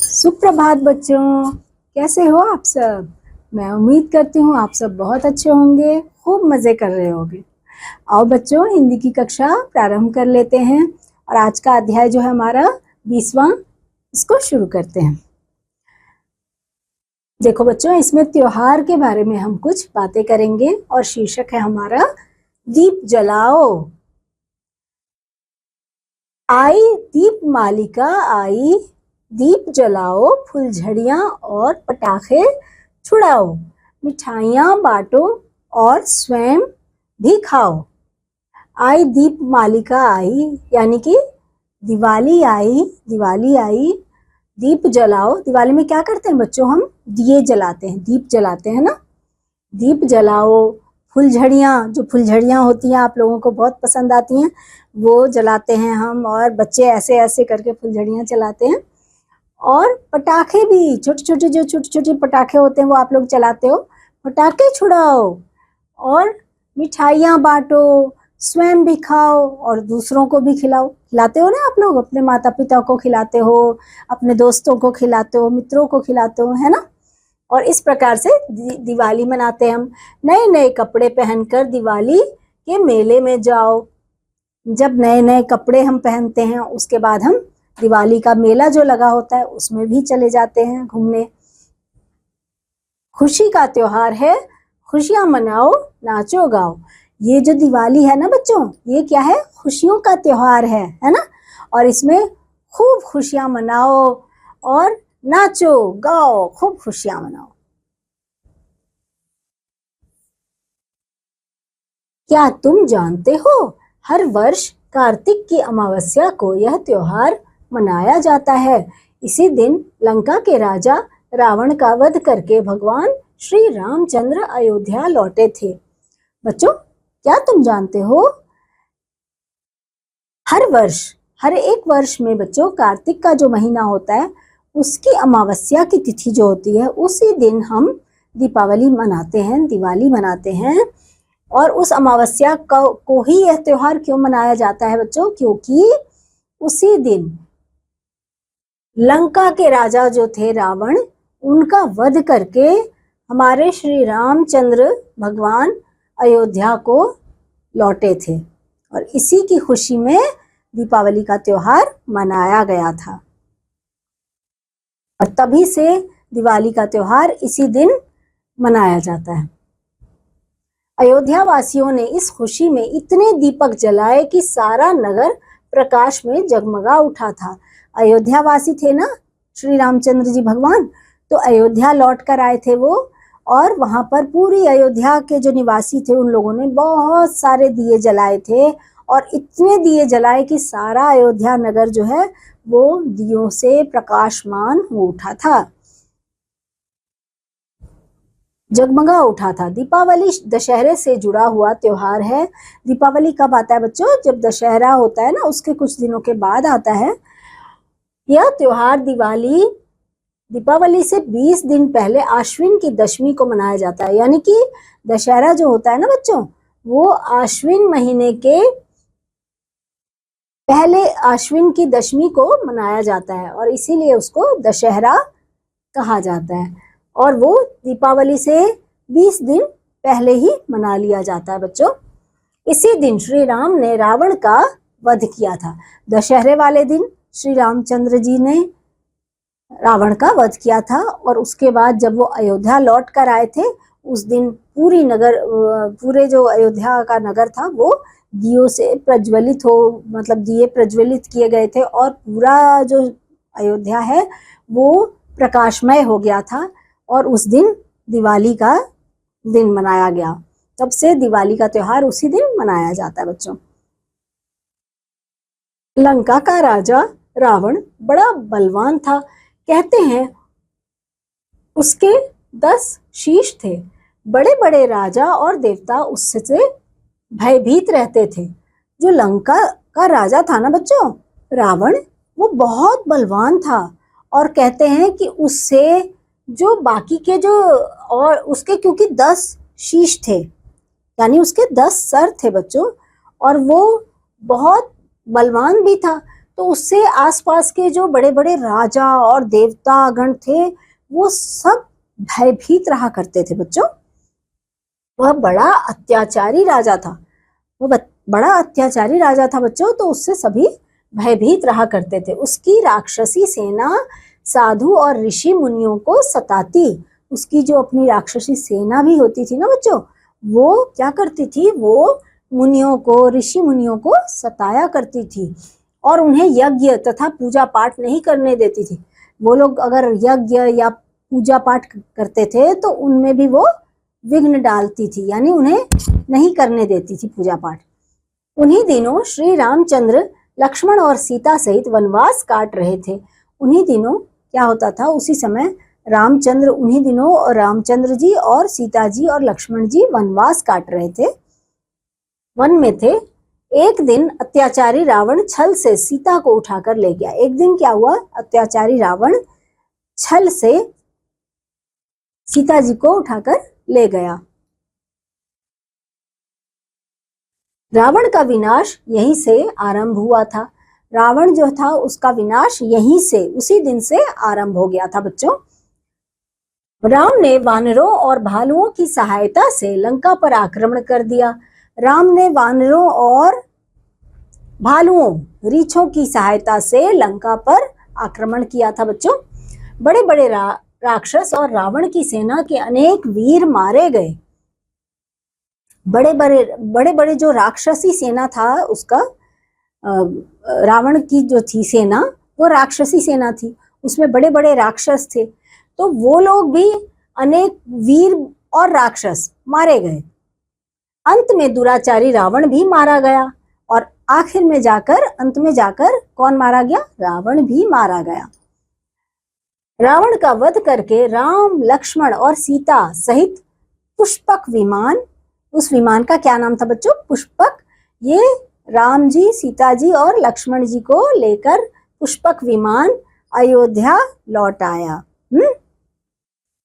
सुप्रभात बच्चों, कैसे हो आप सब। मैं उम्मीद करती हूँ आप सब बहुत अच्छे होंगे, खूब मज़े कर रहे होंगे। आओ बच्चों, हिंदी की कक्षा प्रारंभ कर लेते हैं और आज का अध्याय जो है हमारा 20वां, इसको शुरू करते हैं। देखो बच्चों, इसमें त्योहार के बारे में हम कुछ बातें करेंगे और शीर्षक है हमारा दीप जलाओ। आई दीप मालिका आई, दीप जलाओ, फुलझड़ियाँ और पटाखे छुड़ाओ, मिठाइयाँ बांटो और स्वयं भी खाओ। आई दीप मालिका आई यानी कि दिवाली आई, दिवाली आई। दीप जलाओ, दिवाली में क्या करते हैं बच्चों, हम दिए जलाते हैं, दीप जलाते हैं ना। दीप जलाओ, फुलझड़ियाँ, जो फुलझड़ियाँ होती हैं आप लोगों को बहुत पसंद आती हैं, वो जलाते हैं हम, और बच्चे ऐसे ऐसे करके फुलझड़ियाँ चलाते हैं। और पटाखे भी, छोटे छोटे जो छोटे छोटे पटाखे होते हैं वो आप लोग चलाते हो। पटाखे छुड़ाओ और मिठाइयाँ बांटो, स्वयं भी खाओ और दूसरों को भी खिलाओ। खिलाते हो ना आप लोग, अपने माता पिता को खिलाते हो, अपने दोस्तों को खिलाते हो, मित्रों को खिलाते हो, है ना। और इस प्रकार से दिवाली मनाते हैं हम। नए नए कपड़े पहनकर दिवाली के मेले में जाओ। जब नए नए कपड़े हम पहनते हैं उसके बाद हम दिवाली का मेला जो लगा होता है उसमें भी चले जाते हैं घूमने। खुशी का त्योहार है, खुशियां मनाओ, नाचो गाओ। ये जो दिवाली है ना बच्चों, ये क्या है, खुशियों का त्योहार है ना। और इसमें खूब खुशियां मनाओ और नाचो गाओ, खूब खुशियां मनाओ। क्या तुम जानते हो, हर वर्ष कार्तिक की अमावस्या को यह त्योहार मनाया जाता है। इसी दिन लंका के राजा रावण का वध करके भगवान श्री रामचंद्र अयोध्या लौटे थे। बच्चों, क्या तुम जानते हो, हर एक वर्ष में बच्चों कार्तिक का जो महीना होता है उसकी अमावस्या की तिथि जो होती है उसी दिन हम दीपावली मनाते हैं, दिवाली मनाते हैं। और उस अमावस्या को ही यह त्योहार क्यों मनाया जाता है बच्चों, क्योंकि उसी दिन लंका के राजा जो थे रावण, उनका वध करके हमारे श्री रामचंद्र भगवान अयोध्या को लौटे थे और इसी की खुशी में दीपावली का त्योहार मनाया गया था। और तभी से दिवाली का त्योहार इसी दिन मनाया जाता है। अयोध्या वासियों ने इस खुशी में इतने दीपक जलाए कि सारा नगर प्रकाश में जगमगा उठा था। अयोध्या वासी थे ना श्री रामचंद्र जी भगवान, तो अयोध्या लौट कर आए थे वो, और वहां पर पूरी अयोध्या के जो निवासी थे उन लोगों ने बहुत सारे दिए जलाए थे और इतने दिए जलाए कि सारा अयोध्या नगर जो है वो दियों से प्रकाशमान हो उठा था, जगमगा उठा था। दीपावली दशहरे से जुड़ा हुआ त्योहार है। दीपावली कब आता है बच्चों, जब दशहरा होता है ना उसके कुछ दिनों के बाद आता है यह त्योहार। दीपावली से 20 दिन पहले आश्विन की दशमी को मनाया जाता है, यानी कि दशहरा जो होता है ना बच्चों, वो आश्विन महीने के पहले आश्विन की दशमी को मनाया जाता है और इसीलिए उसको दशहरा कहा जाता है। और वो दीपावली से 20 दिन पहले ही मना लिया जाता है बच्चों। इसी दिन श्री राम ने रावण का वध किया था। दशहरे वाले दिन श्री रामचंद्र जी ने रावण का वध किया था और उसके बाद जब वो अयोध्या लौट कर आए थे उस दिन पूरे जो अयोध्या का नगर था वो दियों से प्रज्वलित दिए प्रज्वलित किए गए थे और पूरा जो अयोध्या है वो प्रकाशमय हो गया था और उस दिन दिवाली का दिन मनाया गया। तब से दिवाली का त्योहार उसी दिन मनाया जाता है बच्चों। लंका का राजा रावण बड़ा बलवान था। कहते हैं उसके 10 शीश थे। बड़े बड़े राजा और देवता उससे भयभीत रहते थे। जो लंका का राजा था ना बच्चों, रावण, वो बहुत बलवान था और कहते हैं कि उससे जो बाकी के जो और उसके क्योंकि 10 शीश थे यानी उसके 10 सर थे बच्चों, और वो बहुत बलवान भी था, तो उससे आसपास के जो बड़े बड़े राजा और देवता गण थे वो सब भयभीत रहा करते थे बच्चों। वह बड़ा अत्याचारी राजा था, बड़ा अत्याचारी राजा था बच्चों, तो उससे सभी भयभीत रहा करते थे। उसकी राक्षसी सेना साधु और ऋषि मुनियों को सताती। उसकी जो अपनी राक्षसी सेना भी होती थी ना बच्चों, वो क्या करती थी, वो मुनियों को, ऋषि मुनियों को सताया करती थी और उन्हें यज्ञ तथा पूजा पाठ नहीं करने देती थी। वो लोग अगर यज्ञ या पूजा पाठ करते थे तो उनमें भी वो विघ्न डालती थी, यानी उन्हें नहीं करने देती थी पूजा पाठ। उन्हीं दिनों श्री रामचंद्र लक्ष्मण और सीता सहित वनवास काट रहे थे। उन्हीं दिनों क्या होता था, उसी समय रामचंद्र, उन्हीं दिनों रामचंद्र जी और सीता जी और लक्ष्मण जी वनवास काट रहे थे, वन में थे। एक दिन अत्याचारी रावण छल से सीता को उठाकर ले गया। एक दिन क्या हुआ, अत्याचारी रावण छल से सीता जी को उठाकर ले गया। रावण का विनाश यहीं से आरंभ हुआ था। रावण जो था उसका विनाश यहीं से, उसी दिन से आरंभ हो गया था बच्चों। राम ने वानरों और भालुओं की सहायता से लंका पर आक्रमण कर दिया। राम ने वानरों और भालुओं, रीछों की सहायता से लंका पर आक्रमण किया था बच्चों। बड़े बड़े राक्षस और रावण की सेना के अनेक वीर मारे गए। बड़े बड़े जो राक्षसी सेना था उसका, रावण की जो थी सेना वो राक्षसी सेना थी, उसमें बड़े बड़े राक्षस थे, तो वो लोग भी अनेक वीर और राक्षस मारे गए। अंत में दुराचारी रावण भी मारा गया और आखिर में जाकर, अंत में जाकर कौन मारा गया, रावण भी मारा गया। रावण का वध करके राम, लक्ष्मण और सीता सहित पुष्पक विमान, उस विमान का क्या नाम था बच्चों, पुष्पक, ये राम जी, सीता जी और लक्ष्मण जी को लेकर पुष्पक विमान अयोध्या लौट आया।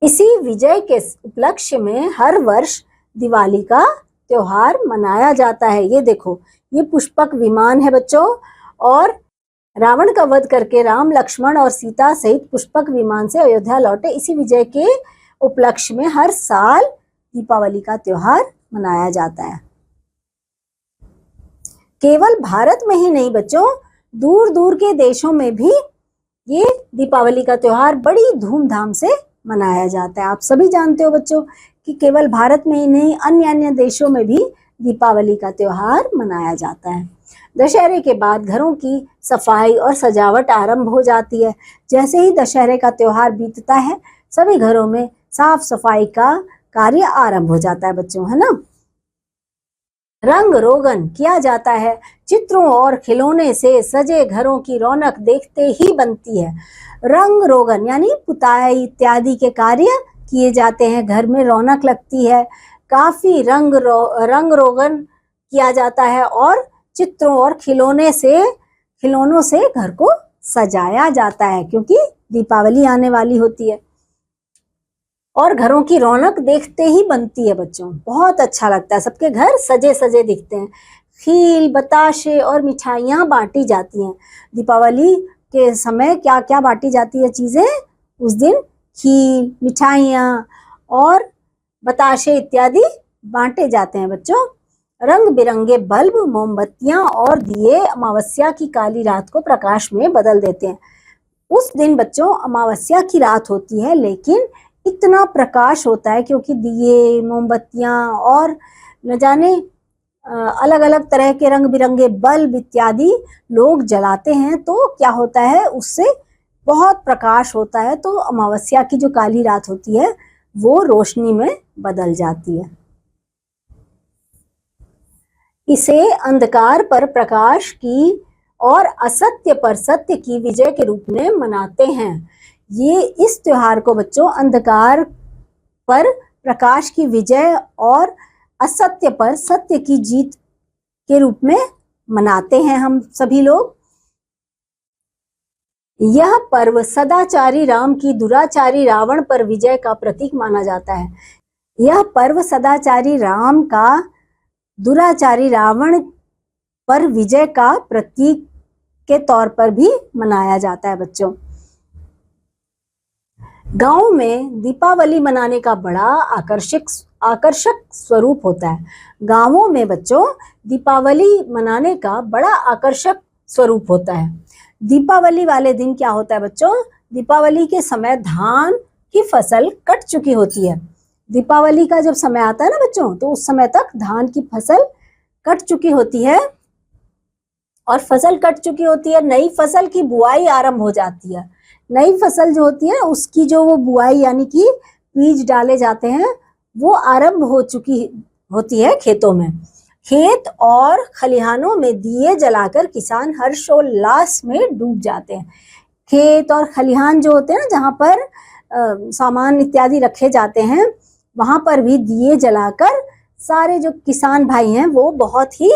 इसी विजय के उपलक्ष्य में हर वर्ष दिवाली का त्योहार मनाया जाता है। ये देखो, ये पुष्पक विमान है बच्चों, और रावण का वध करके राम, लक्ष्मण और सीता सहित पुष्पक विमान से अयोध्या लौटे। इसी विजय के उपलक्ष्य में हर साल दीपावली का त्योहार मनाया जाता है। केवल भारत में ही नहीं बच्चों, दूर दूर के देशों में भी ये दीपावली का त्योहार बड़ी धूमधाम से मनाया जाता है। आप सभी जानते हो बच्चों कि केवल भारत में ही नहीं, अन्य अन्य देशों में भी दीपावली का त्योहार मनाया जाता है। दशहरे के बाद घरों की सफाई और सजावट आरंभ हो जाती है। जैसे ही दशहरे का त्योहार बीतता है, सभी घरों में साफ सफाई का कार्य आरंभ हो जाता है बच्चों, है ना। रंग रोगन किया जाता है। चित्रों और खिलौने से सजे घरों की रौनक देखते ही बनती है। रंग रोगन यानी पुताई इत्यादि के कार्य किए जाते हैं, घर में रौनक लगती है। काफी रंग रोगन किया जाता है और चित्रों और खिलौनों से घर को सजाया जाता है, क्योंकि दीपावली आने वाली होती है और घरों की रौनक देखते ही बनती है बच्चों। बहुत अच्छा लगता है, सबके घर सजे सजे दिखते हैं। खील, बताशे और मिठाइयाँ बांटी जाती हैं। दीपावली के समय क्या क्या बांटी जाती है चीजें उस दिन, खील, मिठाइयाँ और बताशे इत्यादि बांटे जाते हैं बच्चों। रंग बिरंगे बल्ब, मोमबत्तियां और दिए अमावस्या की काली रात को प्रकाश में बदल देते हैं। उस दिन बच्चों अमावस्या की रात होती है, लेकिन इतना प्रकाश होता है क्योंकि दिए, मोमबत्तियां और न जाने अलग अलग तरह के रंग बिरंगे बल्ब इत्यादि लोग जलाते हैं, तो क्या होता है, उससे बहुत प्रकाश होता है, तो अमावस्या की जो काली रात होती है वो रोशनी में बदल जाती है। इसे अंधकार पर प्रकाश की और असत्य पर सत्य की विजय के रूप में मनाते हैं। ये इस त्योहार को बच्चों अंधकार पर प्रकाश की विजय और असत्य पर सत्य की जीत के रूप में मनाते हैं हम सभी लोग। यह पर्व सदाचारी राम की दुराचारी रावण पर विजय का प्रतीक माना जाता है। यह पर्व सदाचारी राम का दुराचारी रावण पर विजय का प्रतीक के तौर पर भी मनाया जाता है बच्चों। गांव में दीपावली मनाने का बड़ा आकर्षक स्वरूप होता है। गांवों में बच्चों दीपावली मनाने का बड़ा आकर्षक स्वरूप होता है। दीपावली वाले दिन क्या होता है बच्चों, दीपावली के समय धान की फसल कट चुकी होती है। दीपावली का जब समय आता है ना बच्चों, तो उस समय तक धान की फसल कट चुकी होती है और फसल कट चुकी होती है, नई फसल की बुआई आरंभ हो जाती है। नई फसल जो होती है उसकी जो वो बुआई यानी कि बीज डाले जाते हैं वो आरंभ हो चुकी होती है खेतों में। खेत और खलिहानों में दिए जलाकर किसान हर्षोल्लास में डूब जाते हैं। खेत और खलिहान जो होते हैं ना, जहाँ पर सामान इत्यादि रखे जाते हैं, वहां पर भी दिए जलाकर सारे जो किसान भाई हैं वो बहुत ही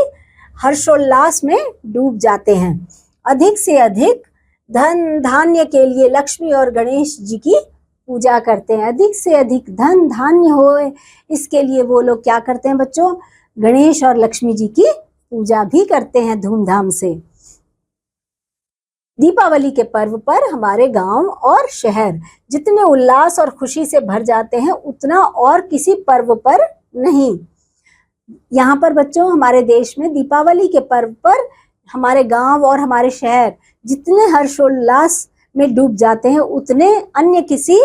हर्षोल्लास में डूब जाते हैं। अधिक से अधिक धन धान्य के लिए लक्ष्मी और गणेश जी की पूजा करते हैं। अधिक से अधिक धन धान्य होए इसके लिए वो लोग क्या करते हैं बच्चों, गणेश और लक्ष्मी जी की पूजा भी करते हैं धूमधाम से। दीपावली के पर्व पर हमारे गांव और शहर जितने उल्लास और खुशी से भर जाते हैं उतना और किसी पर्व पर नहीं। यहाँ पर बच्चों हमारे देश में दीपावली के पर्व पर हमारे गांव और हमारे शहर जितने हर्षोल्लास में डूब जाते हैं उतने अन्य किसी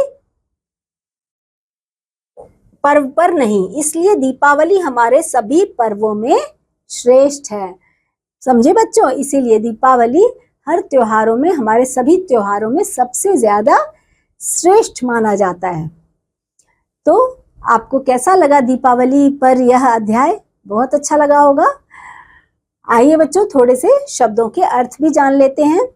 पर्व पर नहीं। इसलिए दीपावली हमारे सभी पर्वों में श्रेष्ठ है। समझे बच्चों, इसीलिए दीपावली हर त्योहारों में, हमारे सभी त्योहारों में सबसे ज्यादा श्रेष्ठ माना जाता है। तो आपको कैसा लगा दीपावली पर यह अध्याय? बहुत अच्छा लगा होगा। आइए बच्चों थोड़े से शब्दों के अर्थ भी जान लेते हैं।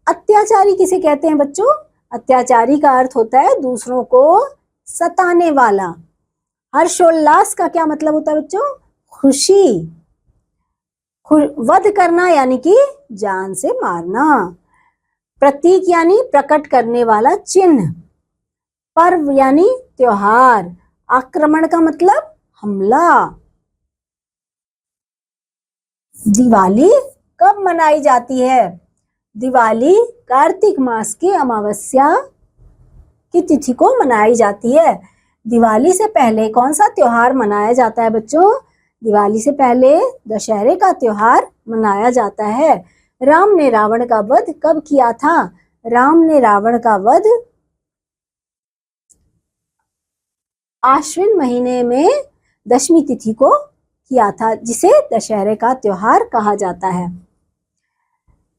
अत्याचारी किसे कहते हैं बच्चों? अत्याचारी का अर्थ होता है दूसरों को सताने वाला। हर्षोल्लास का क्या मतलब होता है बच्चों? खुशी। वध करना यानी कि जान से मारना। प्रतीक यानी प्रकट करने वाला चिन्ह। पर्व यानी त्योहार। आक्रमण का मतलब हमला। दिवाली कब मनाई जाती है? दिवाली कार्तिक मास की अमावस्या की तिथि को मनाई जाती है। दिवाली से पहले कौन सा त्योहार मनाया जाता है बच्चों? दिवाली से पहले दशहरे का त्योहार मनाया जाता है। राम ने रावण का वध कब किया था? राम ने रावण का वध आश्विन महीने में दशमी तिथि को किया था, जिसे दशहरे का त्योहार कहा जाता है।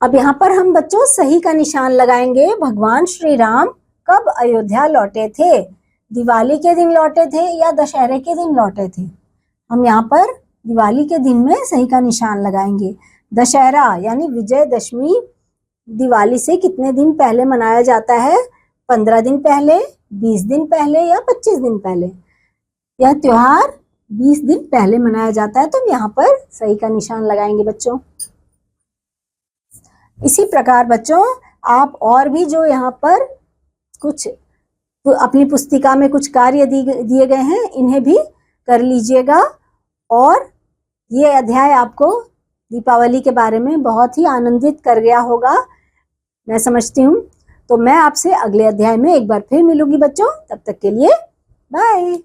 अब यहाँ पर हम बच्चों सही का निशान लगाएंगे। भगवान श्री राम कब अयोध्या लौटे थे? दिवाली के दिन लौटे थे या दशहरे के दिन लौटे थे? हम यहाँ पर दिवाली के दिन में सही का निशान लगाएंगे। दशहरा यानी विजयदशमी दिवाली से कितने दिन पहले मनाया जाता है? 15 दिन पहले, 20 दिन पहले या 25 दिन पहले? यह त्योहार 20 दिन पहले मनाया जाता है, तो यहाँ पर सही का निशान लगाएंगे बच्चों। इसी प्रकार बच्चों आप और भी जो यहाँ पर कुछ अपनी पुस्तिका में कुछ कार्य दिए गए हैं इन्हें भी कर लीजिएगा। और ये अध्याय आपको दीपावली के बारे में बहुत ही आनंदित कर गया होगा, मैं समझती हूँ। तो मैं आपसे अगले अध्याय में एक बार फिर मिलूंगी बच्चों। तब तक के लिए बाय।